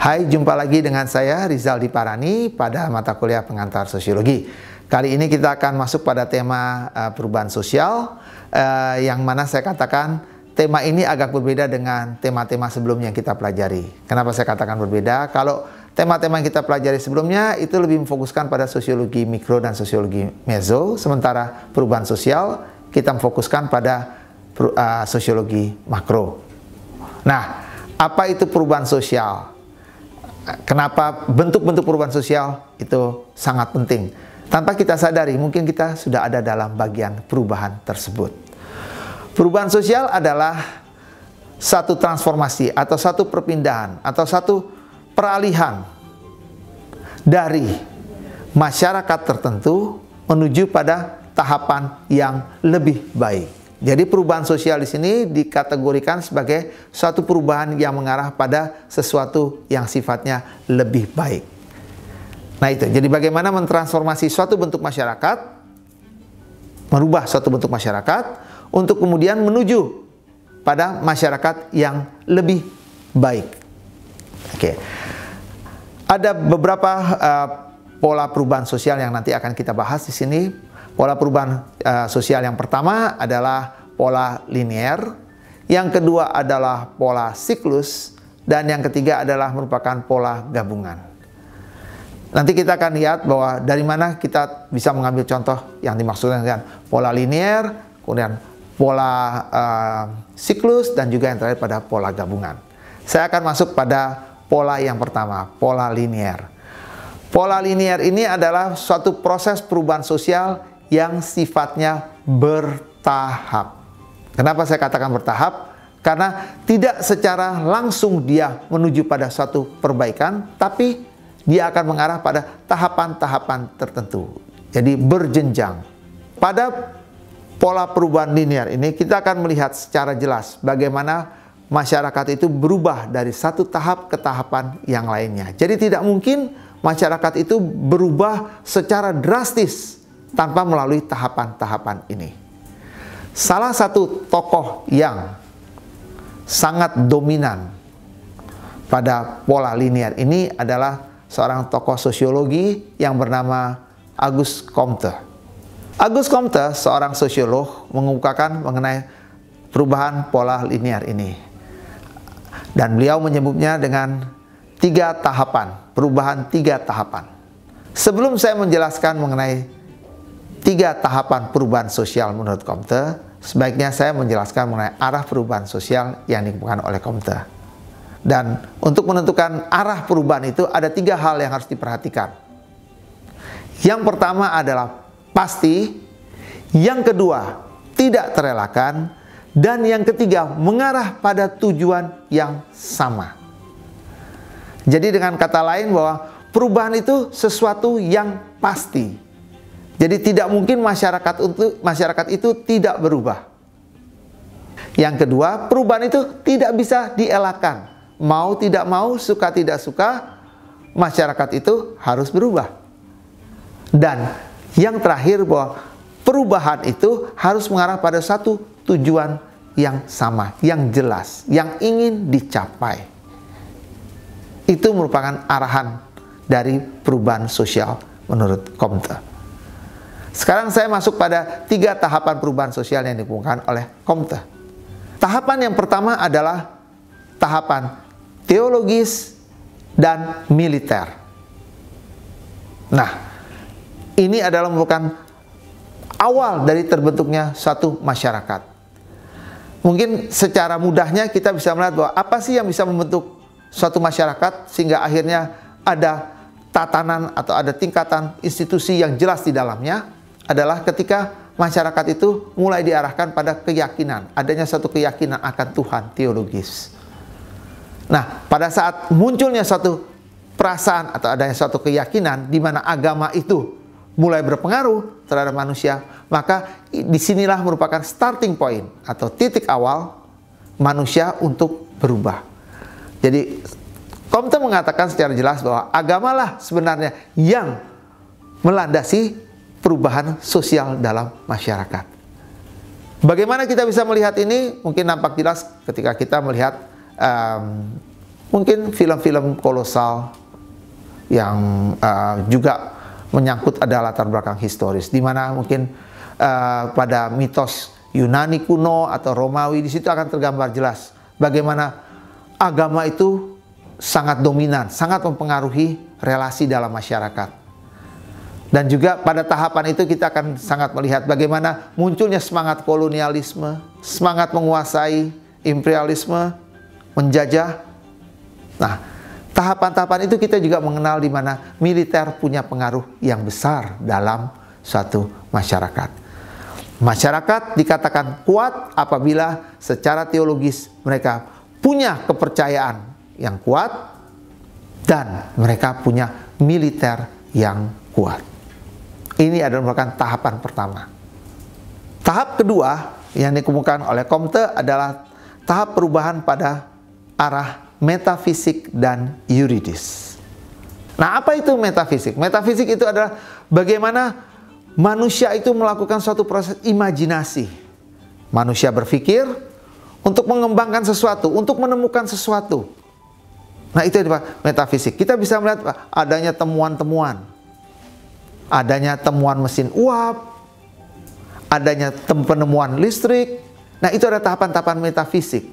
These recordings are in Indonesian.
Hai, jumpa lagi dengan saya Rizal Diparani pada mata kuliah pengantar sosiologi. Kali ini kita akan masuk pada tema perubahan sosial, yang mana saya katakan tema ini agak berbeda dengan tema-tema sebelumnya yang kita pelajari. Kenapa saya katakan berbeda? Kalau tema-tema yang kita pelajari sebelumnya itu lebih memfokuskan pada sosiologi mikro dan sosiologi meso, sementara perubahan sosial kita memfokuskan pada sosiologi makro. Nah, apa itu perubahan sosial? Kenapa bentuk-bentuk perubahan sosial itu sangat penting? Tanpa kita sadari, mungkin kita sudah ada dalam bagian perubahan tersebut. Perubahan sosial adalah satu transformasi atau satu perpindahan atau satu peralihan dari masyarakat tertentu menuju pada tahapan yang lebih baik. Jadi perubahan sosial di sini dikategorikan sebagai suatu perubahan yang mengarah pada sesuatu yang sifatnya lebih baik. Nah itu, jadi bagaimana mentransformasi suatu bentuk masyarakat, merubah suatu bentuk masyarakat, untuk kemudian menuju pada masyarakat yang lebih baik. Oke. Ada beberapa pola perubahan sosial yang nanti akan kita bahas di sini. Pola perubahan sosial yang pertama adalah pola linear, yang kedua adalah pola siklus, dan yang ketiga adalah merupakan pola gabungan. Nanti kita akan lihat bahwa dari mana kita bisa mengambil contoh yang dimaksudkan dengan pola linear, kemudian pola siklus, dan juga yang terakhir pada pola gabungan. Saya akan masuk pada pola yang pertama, pola linear. Pola linear ini adalah suatu proses perubahan sosial yang sifatnya bertahap. Kenapa saya katakan bertahap? Karena tidak secara langsung dia menuju pada suatu perbaikan, tapi dia akan mengarah pada tahapan-tahapan tertentu. Jadi berjenjang. Pada pola perubahan linear ini kita akan melihat secara jelas bagaimana masyarakat itu berubah dari satu tahap ke tahapan yang lainnya. Jadi tidak mungkin masyarakat itu berubah secara drastis tanpa melalui tahapan-tahapan ini. Salah satu tokoh yang sangat dominan pada pola linear ini adalah seorang tokoh sosiologi yang bernama Auguste Comte. Auguste Comte, seorang sosiolog, mengemukakan mengenai perubahan pola linear ini. Dan beliau menyebutnya dengan 3 tahapan, perubahan 3 tahapan. Sebelum saya menjelaskan mengenai 3 tahapan perubahan sosial menurut Comte, sebaiknya saya menjelaskan mengenai arah perubahan sosial yang dikemukakan oleh Comte. Dan untuk menentukan arah perubahan itu ada 3 hal yang harus diperhatikan. Yang pertama adalah pasti, yang kedua tidak terelakkan, dan yang ketiga mengarah pada tujuan yang sama. Jadi dengan kata lain bahwa perubahan itu sesuatu yang pasti. Jadi tidak mungkin masyarakat itu tidak berubah. Yang kedua, perubahan itu tidak bisa dielakkan. Mau tidak mau, suka tidak suka, masyarakat itu harus berubah. Dan yang terakhir bahwa perubahan itu harus mengarah pada satu tujuan yang sama, yang jelas, yang ingin dicapai. Itu merupakan arahan dari perubahan sosial menurut Comte. Sekarang saya masuk pada 3 tahapan perubahan sosial yang dikemukakan oleh Comte. Tahapan yang pertama adalah tahapan teologis dan militer. Nah, ini adalah merupakan awal dari terbentuknya suatu masyarakat. Mungkin secara mudahnya kita bisa melihat bahwa apa sih yang bisa membentuk suatu masyarakat sehingga akhirnya ada tatanan atau ada tingkatan institusi yang jelas di dalamnya, adalah ketika masyarakat itu mulai diarahkan pada keyakinan, adanya suatu keyakinan akan Tuhan teologis. Nah, pada saat munculnya suatu perasaan atau adanya suatu keyakinan di mana agama itu mulai berpengaruh terhadap manusia, maka disinilah merupakan starting point atau titik awal manusia untuk berubah. Jadi Comte mengatakan secara jelas bahwa agamalah sebenarnya yang melandasi perubahan sosial dalam masyarakat. Bagaimana kita bisa melihat ini? Mungkin nampak jelas ketika kita melihat mungkin film-film kolosal yang juga menyangkut ada latar belakang historis, di mana mungkin pada mitos Yunani kuno atau Romawi, di situ akan tergambar jelas bagaimana agama itu sangat dominan, sangat mempengaruhi relasi dalam masyarakat. Dan juga pada tahapan itu kita akan sangat melihat bagaimana munculnya semangat kolonialisme, semangat menguasai, imperialisme, menjajah. Nah, tahapan-tahapan itu kita juga mengenal di mana militer punya pengaruh yang besar dalam suatu masyarakat. Masyarakat dikatakan kuat apabila secara teologis mereka punya kepercayaan yang kuat dan mereka punya militer yang kuat. Ini adalah merupakan tahapan pertama. Tahap kedua yang dikemukakan oleh Comte adalah tahap perubahan pada arah metafisik dan yuridis. Nah, apa itu metafisik? Metafisik itu adalah bagaimana manusia itu melakukan suatu proses imajinasi. Manusia berpikir untuk mengembangkan sesuatu, untuk menemukan sesuatu. Nah, itu adalah metafisik. Kita bisa melihat adanya temuan-temuan. Adanya temuan mesin uap, adanya penemuan listrik. Nah, itu adalah tahapan-tahapan metafisik.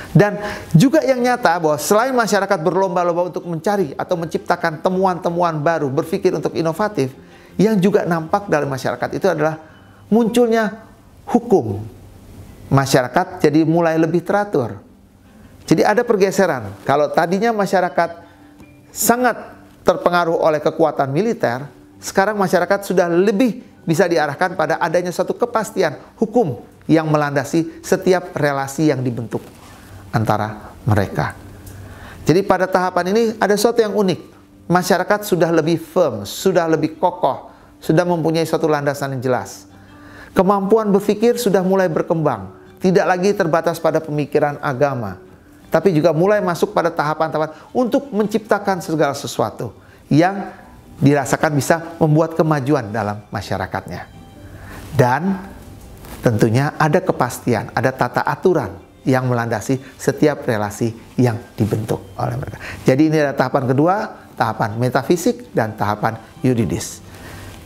Dan juga yang nyata bahwa selain masyarakat berlomba-lomba untuk mencari atau menciptakan temuan-temuan baru, berpikir untuk inovatif, yang juga nampak dalam masyarakat itu adalah munculnya hukum. Masyarakat jadi mulai lebih teratur. Jadi ada pergeseran. Kalau tadinya masyarakat sangat terpengaruh oleh kekuatan militer, sekarang masyarakat sudah lebih bisa diarahkan pada adanya suatu kepastian hukum yang melandasi setiap relasi yang dibentuk antara mereka. Jadi pada tahapan ini ada sesuatu yang unik. Masyarakat sudah lebih firm, sudah lebih kokoh, sudah mempunyai suatu landasan yang jelas. Kemampuan berpikir sudah mulai berkembang, tidak lagi terbatas pada pemikiran agama, tapi juga mulai masuk pada tahapan-tahapan untuk menciptakan segala sesuatu yang dirasakan bisa membuat kemajuan dalam masyarakatnya. Dan tentunya ada kepastian, ada tata aturan yang melandasi setiap relasi yang dibentuk oleh mereka. Jadi ini adalah tahapan kedua, tahapan metafisik dan tahapan yuridis.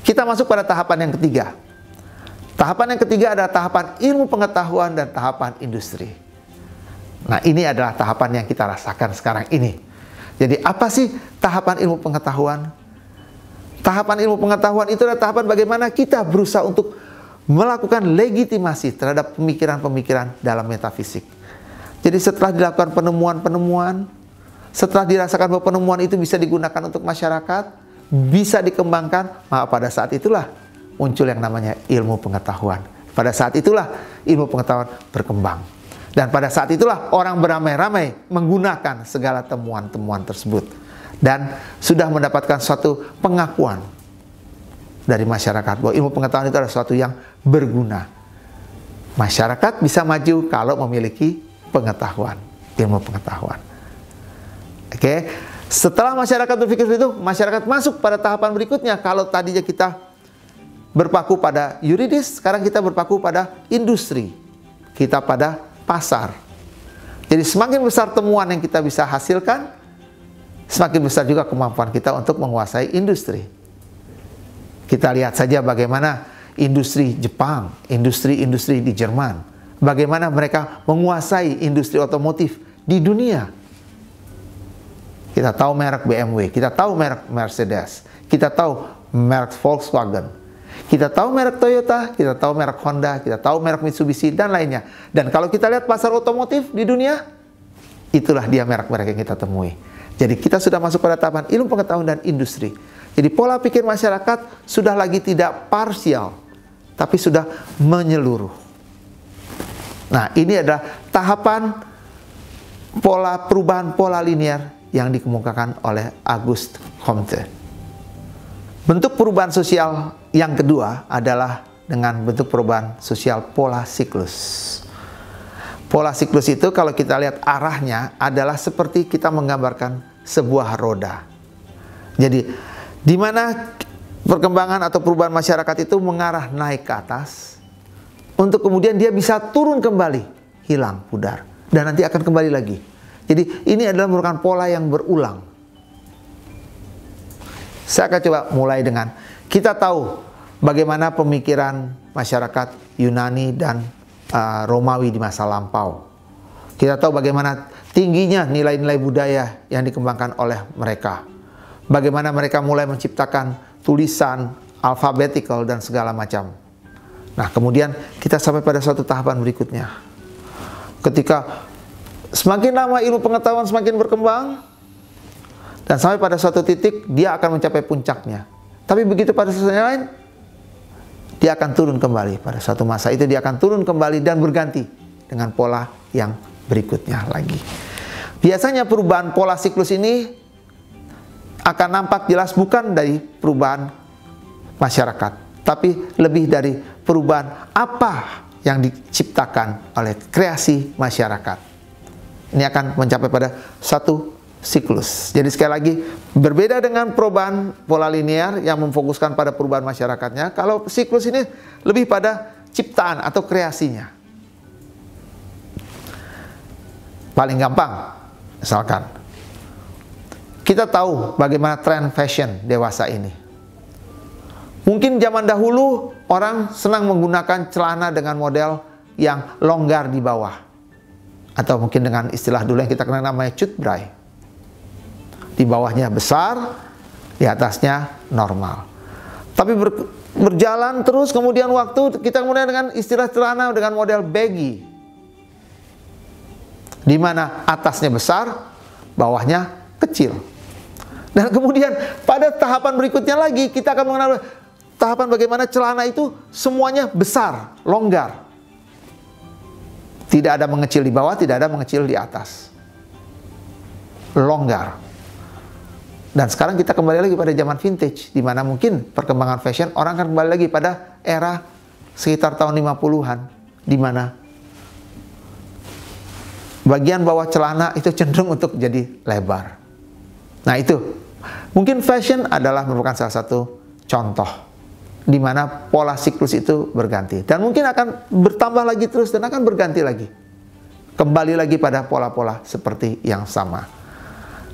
Kita masuk pada tahapan yang ketiga. Tahapan yang ketiga adalah tahapan ilmu pengetahuan dan tahapan industri. Nah, ini adalah tahapan yang kita rasakan sekarang ini. Jadi apa sih tahapan ilmu pengetahuan? Tahapan ilmu pengetahuan itu adalah tahapan bagaimana kita berusaha untuk melakukan legitimasi terhadap pemikiran-pemikiran dalam metafisik. Jadi setelah dilakukan penemuan-penemuan, setelah dirasakan bahwa penemuan itu bisa digunakan untuk masyarakat, bisa dikembangkan, maka pada saat itulah muncul yang namanya ilmu pengetahuan. Pada saat itulah ilmu pengetahuan berkembang. Dan pada saat itulah orang beramai-ramai menggunakan segala temuan-temuan tersebut. Dan sudah mendapatkan suatu pengakuan dari masyarakat bahwa ilmu pengetahuan itu adalah sesuatu yang berguna. Masyarakat bisa maju kalau memiliki pengetahuan, ilmu pengetahuan. Oke, setelah masyarakat berpikir seperti itu, masyarakat masuk pada tahapan berikutnya. Kalau tadinya kita berpaku pada yuridis, sekarang kita berpaku pada industri. Kita pada pasar. Jadi semakin besar temuan yang kita bisa hasilkan, semakin besar juga kemampuan kita untuk menguasai industri. Kita lihat saja bagaimana industri Jepang, industri-industri di Jerman, bagaimana mereka menguasai industri otomotif di dunia. Kita tahu merek BMW, kita tahu merek Mercedes, kita tahu merek Volkswagen, kita tahu merek Toyota, kita tahu merek Honda, kita tahu merek Mitsubishi, dan lainnya. Dan kalau kita lihat pasar otomotif di dunia, itulah dia merek-merek yang kita temui. Jadi kita sudah masuk pada tahapan ilmu pengetahuan dan industri. Jadi pola pikir masyarakat sudah lagi tidak parsial, tapi sudah menyeluruh. Nah, ini adalah tahapan pola perubahan pola linier yang dikemukakan oleh Auguste Comte. Bentuk perubahan sosial yang kedua adalah dengan bentuk perubahan sosial pola siklus. Pola siklus itu kalau kita lihat arahnya adalah seperti kita menggambarkan sebuah roda. Jadi di mana perkembangan atau perubahan masyarakat itu mengarah naik ke atas untuk kemudian dia bisa turun kembali, hilang, pudar, dan nanti akan kembali lagi. Jadi ini adalah merupakan pola yang berulang. Saya akan coba mulai dengan, kita tahu bagaimana pemikiran masyarakat Yunani dan Romawi di masa lampau. Kita tahu bagaimana tingginya nilai-nilai budaya yang dikembangkan oleh mereka. Bagaimana mereka mulai menciptakan tulisan, alphabetical, dan segala macam. Nah, kemudian kita sampai pada suatu tahapan berikutnya. Ketika semakin lama ilmu pengetahuan semakin berkembang, dan sampai pada suatu titik, dia akan mencapai puncaknya. Tapi begitu pada sisi lain, dia akan turun kembali. Pada suatu masa itu dia akan turun kembali dan berganti dengan pola yang berikutnya lagi. Biasanya perubahan pola siklus ini akan nampak jelas bukan dari perubahan masyarakat, tapi lebih dari perubahan apa yang diciptakan oleh kreasi masyarakat. Ini akan mencapai pada satu siklus. Jadi sekali lagi, berbeda dengan perubahan pola linear yang memfokuskan pada perubahan masyarakatnya, kalau siklus ini lebih pada ciptaan atau kreasinya. Paling gampang, misalkan, kita tahu bagaimana tren fashion dewasa ini. Mungkin zaman dahulu orang senang menggunakan celana dengan model yang longgar di bawah. Atau mungkin dengan istilah dulu yang kita kenal namanya cutbray. Di bawahnya besar, di atasnya normal. Tapi berjalan terus kemudian waktu, kita kemudian dengan istilah celana dengan model baggy. Di mana atasnya besar, bawahnya kecil. Dan kemudian pada tahapan berikutnya lagi, kita akan mengenal tahapan bagaimana celana itu semuanya besar, longgar. Tidak ada mengecil di bawah, tidak ada mengecil di atas. Longgar. Dan sekarang kita kembali lagi pada zaman vintage, di mana mungkin perkembangan fashion, orang akan kembali lagi pada era sekitar tahun 50-an, di mana bagian bawah celana itu cenderung untuk jadi lebar. Nah itu, mungkin fashion adalah merupakan salah satu contoh di mana pola siklus itu berganti. Dan mungkin akan bertambah lagi terus dan akan berganti lagi. Kembali lagi pada pola-pola seperti yang sama.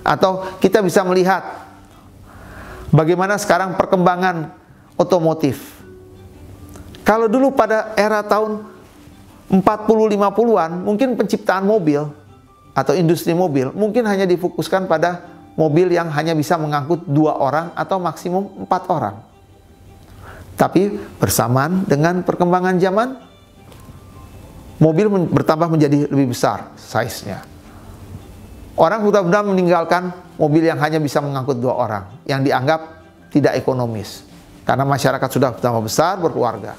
Atau kita bisa melihat bagaimana sekarang perkembangan otomotif. Kalau dulu pada era tahun 40-50-an, mungkin penciptaan mobil atau industri mobil mungkin hanya difokuskan pada mobil yang hanya bisa mengangkut 2 orang atau maksimum 4 orang. Tapi bersamaan dengan perkembangan zaman, mobil bertambah menjadi lebih besar size-nya. Orang sudah meninggalkan mobil yang hanya bisa mengangkut 2 orang, yang dianggap tidak ekonomis. Karena masyarakat sudah bertambah besar, berkeluarga.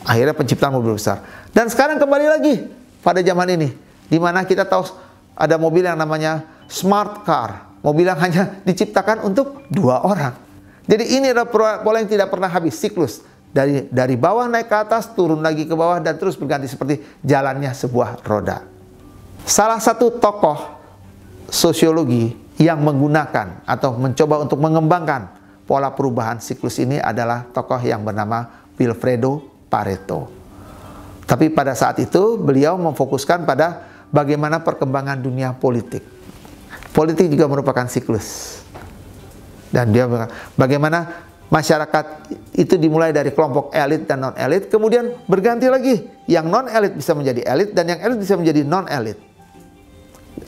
Akhirnya penciptaan mobil besar. Dan sekarang kembali lagi pada zaman ini, di mana kita tahu ada mobil yang namanya smart car, mobil yang hanya diciptakan untuk 2 orang. Jadi ini adalah pola yang tidak pernah habis, siklus dari bawah naik ke atas, turun lagi ke bawah, dan terus berganti seperti jalannya sebuah roda. Salah satu tokoh sosiologi yang menggunakan atau mencoba untuk mengembangkan pola perubahan siklus ini adalah tokoh yang bernama Vilfredo Pareto. Tapi pada saat itu beliau memfokuskan pada bagaimana perkembangan dunia politik. Politik juga merupakan siklus. Dan dia bagaimana masyarakat itu dimulai dari kelompok elit dan non-elit, kemudian berganti lagi. Yang non-elit bisa menjadi elit dan yang elit bisa menjadi non-elit.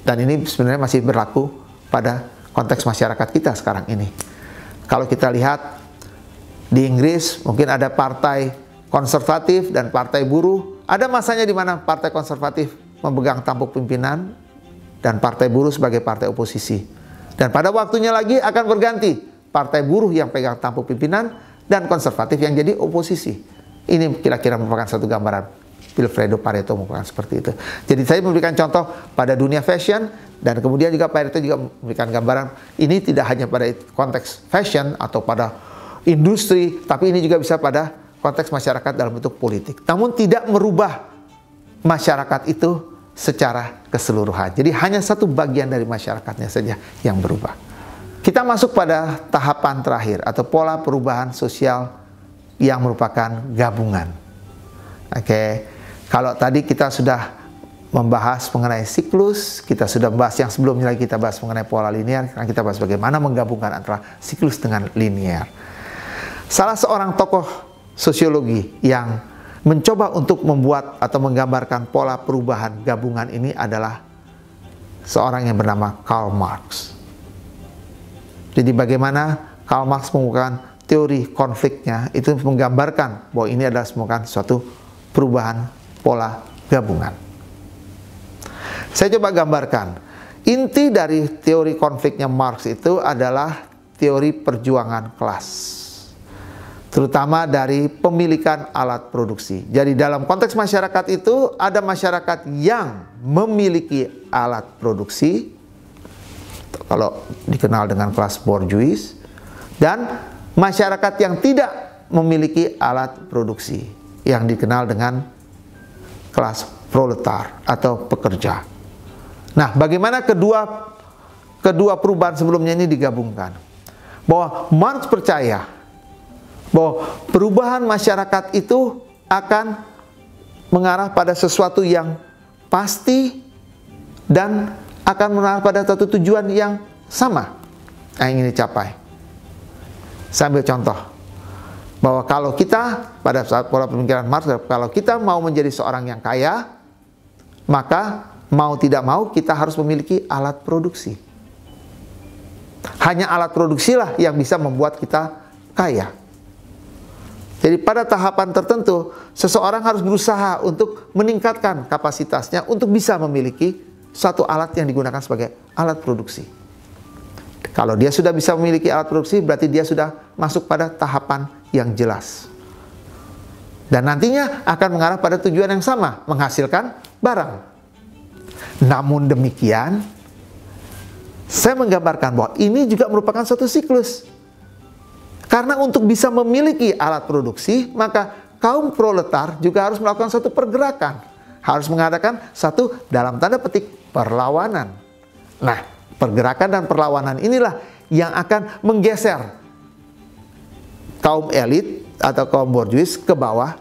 Dan ini sebenarnya masih berlaku pada konteks masyarakat kita sekarang ini. Kalau kita lihat di Inggris mungkin ada partai konservatif dan partai buruh. Ada masanya di mana partai konservatif memegang tampuk pimpinan dan partai buruh sebagai partai oposisi. Dan pada waktunya lagi akan berganti, partai buruh yang pegang tampuk pimpinan dan konservatif yang jadi oposisi. Ini kira-kira merupakan satu gambaran. Vilfredo Pareto merupakan seperti itu. Jadi saya memberikan contoh pada dunia fashion, dan kemudian juga Pareto juga memberikan gambaran ini tidak hanya pada konteks fashion atau pada industri, tapi ini juga bisa pada konteks masyarakat dalam bentuk politik. Namun tidak merubah masyarakat itu secara keseluruhan. Jadi hanya satu bagian dari masyarakatnya saja yang berubah. Kita masuk pada tahapan terakhir atau pola perubahan sosial yang merupakan gabungan. Oke, kalau tadi kita sudah membahas mengenai siklus. Kita sudah bahas yang sebelumnya lagi, kita bahas mengenai pola linear. Sekarang kita bahas bagaimana menggabungkan antara siklus dengan linear. Salah seorang tokoh sosiologi yang mencoba untuk membuat atau menggambarkan pola perubahan gabungan ini adalah seorang yang bernama Karl Marx. Jadi bagaimana Karl Marx mengemukakan teori konfliknya, itu menggambarkan bahwa ini adalah merupakan suatu perubahan pola gabungan. Saya coba gambarkan. Inti dari teori konfliknya Marx itu adalah teori perjuangan kelas, terutama dari pemilikan alat produksi. Jadi dalam konteks masyarakat itu ada masyarakat yang memiliki alat produksi, kalau dikenal dengan kelas bourgeois, dan masyarakat yang tidak memiliki alat produksi, yang dikenal dengan kelas proletar atau pekerja. Nah, bagaimana kedua perubahan sebelumnya ini digabungkan? Bahwa Marx percaya bahwa perubahan masyarakat itu akan mengarah pada sesuatu yang pasti dan akan mengarah pada satu tujuan yang sama yang ingin dicapai. Saya ambil contoh bahwa kalau kita pada saat pola pemikiran Marx, kalau kita mau menjadi seorang yang kaya, maka mau tidak mau kita harus memiliki alat produksi. Hanya alat produksilah yang bisa membuat kita kaya. Jadi pada tahapan tertentu, seseorang harus berusaha untuk meningkatkan kapasitasnya untuk bisa memiliki satu alat yang digunakan sebagai alat produksi. Kalau dia sudah bisa memiliki alat produksi, berarti dia sudah masuk pada tahapan yang jelas. Dan nantinya akan mengarah pada tujuan yang sama, menghasilkan barang. Namun demikian, saya menggambarkan bahwa ini juga merupakan suatu siklus. Karena untuk bisa memiliki alat produksi, maka kaum proletar juga harus melakukan satu pergerakan. Harus mengadakan satu, dalam tanda petik, perlawanan. Nah, pergerakan dan perlawanan inilah yang akan menggeser kaum elit atau kaum bourgeois ke bawah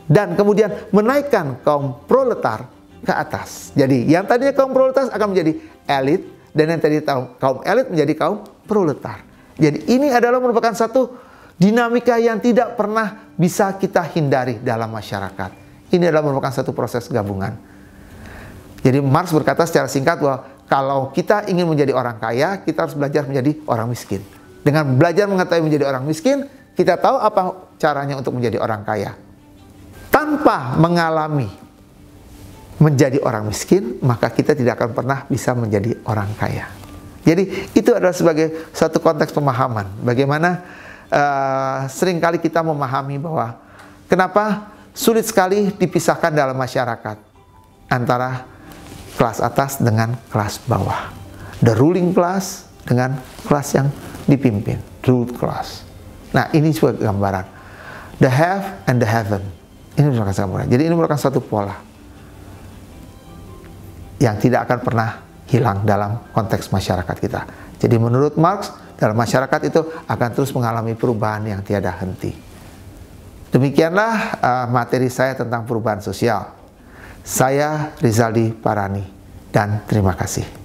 dan kemudian menaikkan kaum proletar ke atas. Jadi yang tadinya kaum proletar akan menjadi elit dan yang tadi kaum elit menjadi kaum proletar. Jadi ini adalah merupakan satu dinamika yang tidak pernah bisa kita hindari dalam masyarakat. Ini adalah merupakan satu proses gabungan. Jadi Marx berkata secara singkat bahwa kalau kita ingin menjadi orang kaya, kita harus belajar menjadi orang miskin. Dengan belajar mengetahui menjadi orang miskin, kita tahu apa caranya untuk menjadi orang kaya. Tanpa mengalami menjadi orang miskin, maka kita tidak akan pernah bisa menjadi orang kaya. Jadi itu adalah sebagai satu konteks pemahaman. Bagaimana seringkali kita memahami bahwa kenapa sulit sekali dipisahkan dalam masyarakat antara kelas atas dengan kelas bawah. The ruling class dengan kelas yang dipimpin, ruled class. Nah, ini sebuah gambaran. The have and the haven't. Ini merupakan gambaran. Jadi ini merupakan satu pola yang tidak akan pernah hilang dalam konteks masyarakat kita. Jadi menurut Marx, dalam masyarakat itu akan terus mengalami perubahan yang tiada henti. Demikianlah materi saya tentang perubahan sosial. Saya Rizaldi Parani dan terima kasih.